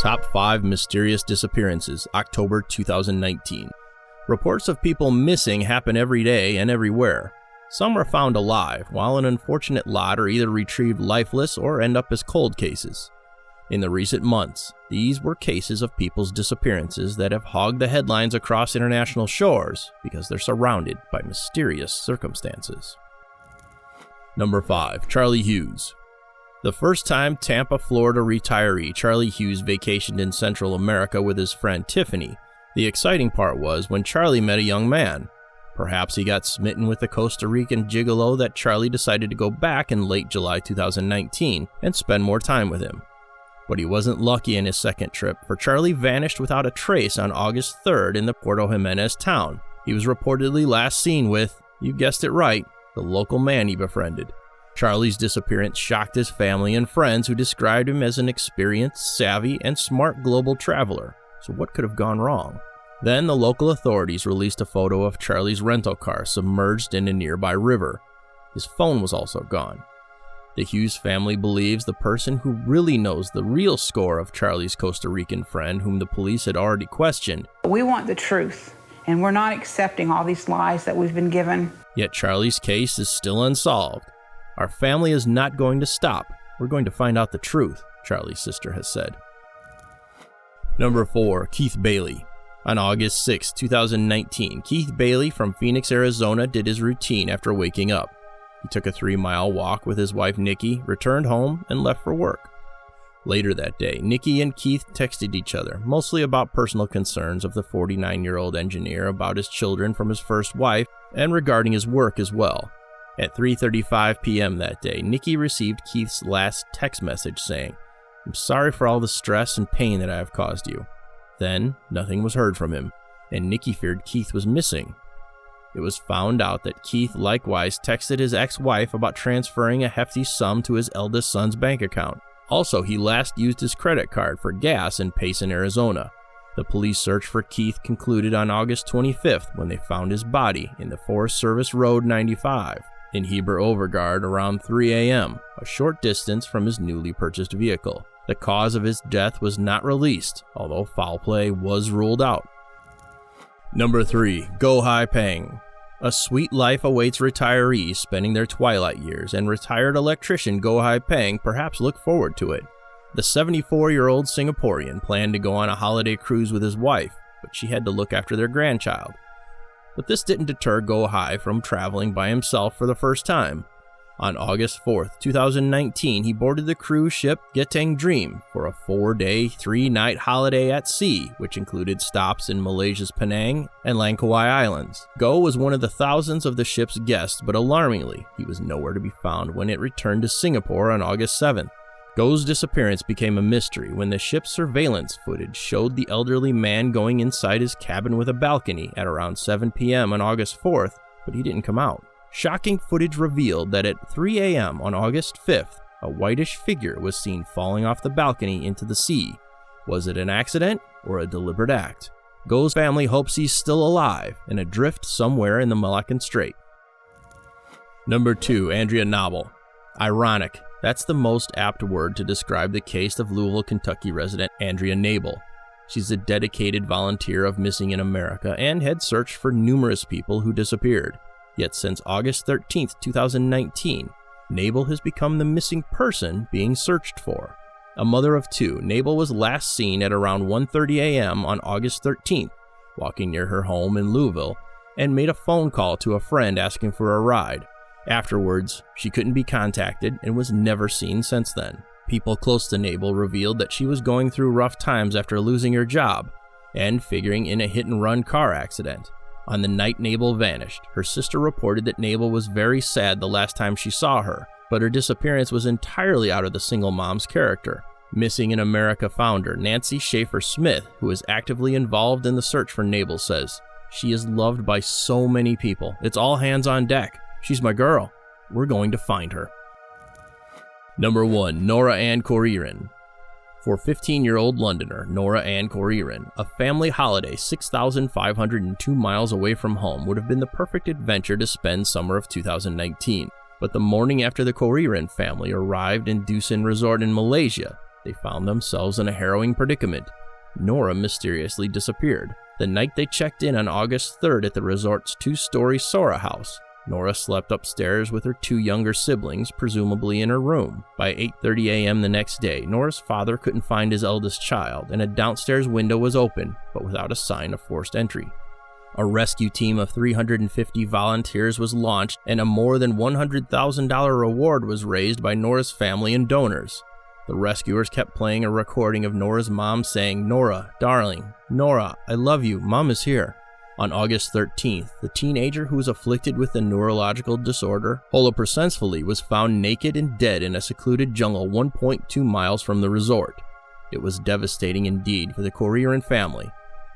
Top 5 Mysterious Disappearances, October 2019. Reports of people missing happen every day and everywhere. Some are found alive, while an unfortunate lot are either retrieved lifeless or end up as cold cases. In the recent months, these were cases of people's disappearances that have hogged the headlines across international shores because they're surrounded by mysterious circumstances. Number 5. Charlie Hughes. The first time Tampa, Florida retiree Charlie Hughes vacationed in Central America with his friend Tiffany, the exciting part was when Charlie met a young man. Perhaps he got smitten with the Costa Rican gigolo that Charlie decided to go back in late July 2019 and spend more time with him. But he wasn't lucky in his second trip, for Charlie vanished without a trace on August 3rd in the Puerto Jimenez town. He was reportedly last seen with, you guessed it right, the local man he befriended. Charlie's disappearance shocked his family and friends, who described him as an experienced, savvy, and smart global traveler. So what could have gone wrong? Then the local authorities released a photo of Charlie's rental car submerged in a nearby river. His phone was also gone. The Hughes family believes the person who really knows the real score of Charlie's Costa Rican friend, whom the police had already questioned. We want the truth, and we're not accepting all these lies that we've been given. Yet Charlie's case is still unsolved. Our family is not going to stop. We're going to find out the truth, Charlie's sister has said. Number 4. Keith Bailey. On August 6, 2019, Keith Bailey from Phoenix, Arizona did his routine after waking up. He took a 3-mile walk with his wife Nikki, returned home, and left for work. Later that day, Nikki and Keith texted each other, mostly about personal concerns of the 49-year-old engineer, about his children from his first wife, and regarding his work as well. At 3:35 p.m. that day, Nikki received Keith's last text message saying, "I'm sorry for all the stress and pain that I have caused you." Then, nothing was heard from him, and Nikki feared Keith was missing. It was found out that Keith likewise texted his ex-wife about transferring a hefty sum to his eldest son's bank account. Also, he last used his credit card for gas in Payson, Arizona. The police search for Keith concluded on August 25th when they found his body in the Forest Service Road 95 in Heber Overgaard around 3 a.m., a short distance from his newly purchased vehicle. The cause of his death was not released, although foul play was ruled out. Number 3. Go Hai Peng. A sweet life awaits retirees spending their twilight years, and retired electrician Go Hai Peng perhaps look forward to it. The 74-year-old Singaporean planned to go on a holiday cruise with his wife, but she had to look after their grandchild. But this didn't deter Go Hai from traveling by himself for the first time. On August 4th, 2019, he boarded the cruise ship Geteng Dream for a 4-day, 3-night holiday at sea, which included stops in Malaysia's Penang and Langkawi Islands. Go was one of the thousands of the ship's guests, but alarmingly, he was nowhere to be found when it returned to Singapore on August 7th. Go's disappearance became a mystery when the ship's surveillance footage showed the elderly man going inside his cabin with a balcony at around 7 p.m. on August 4th, but he didn't come out. Shocking footage revealed that at 3 a.m. on August 5th, a whitish figure was seen falling off the balcony into the sea. Was it an accident or a deliberate act? Go's family hopes he's still alive and adrift somewhere in the Malaccan Strait. Number 2. Andrea Naval. Ironic. That's the most apt word to describe the case of Louisville, Kentucky resident Andrea Naval. She's a dedicated volunteer of Missing in America and had searched for numerous people who disappeared. Yet since August 13, 2019, Naval has become the missing person being searched for. A mother of 2, Naval was last seen at around 1:30 a.m. on August 13th, walking near her home in Louisville, and made a phone call to a friend asking for a ride. Afterwards, she couldn't be contacted and was never seen since then. People close to Naval revealed that she was going through rough times after losing her job and figuring in a hit-and-run car accident. On the night Naval vanished, her sister reported that Naval was very sad the last time she saw her, but her disappearance was entirely out of the single mom's character. Missing in America founder Nancy Schaefer Smith, who is actively involved in the search for Naval, says, "She is loved by so many people. It's all hands on deck. She's my girl. We're going to find her." Number 1. Nora and Kurrin. For 15-year-old Londoner Nora and Kurrin, a family holiday 6,502 miles away from home would have been the perfect adventure to spend summer of 2019. But the morning after the Kurrin family arrived in Dusun Resort in Malaysia, They found themselves in a harrowing predicament. Nora mysteriously disappeared. The night they checked in on August 3rd at the resort's 2-story Sora house, Nora slept upstairs with her 2 younger siblings, presumably in her room. By 8:30 a.m. the next day, Nora's father couldn't find his eldest child, and a downstairs window was open, but without a sign of forced entry. A rescue team of 350 volunteers was launched, and a more than $100,000 reward was raised by Nora's family and donors. The rescuers kept playing a recording of Nora's mom saying, "Nora, darling, Nora, I love you, Mom is here." On August 13th, the teenager who was afflicted with a neurological disorder, holoprosencephaly, was found naked and dead in a secluded jungle 1.2 miles from the resort. It was devastating indeed for the Kurrin family,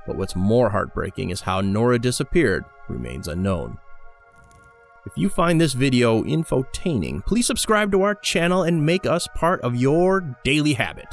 but what's more heartbreaking is how Nora disappeared remains unknown. If you find this video infotaining, please subscribe to our channel and make us part of your daily habit.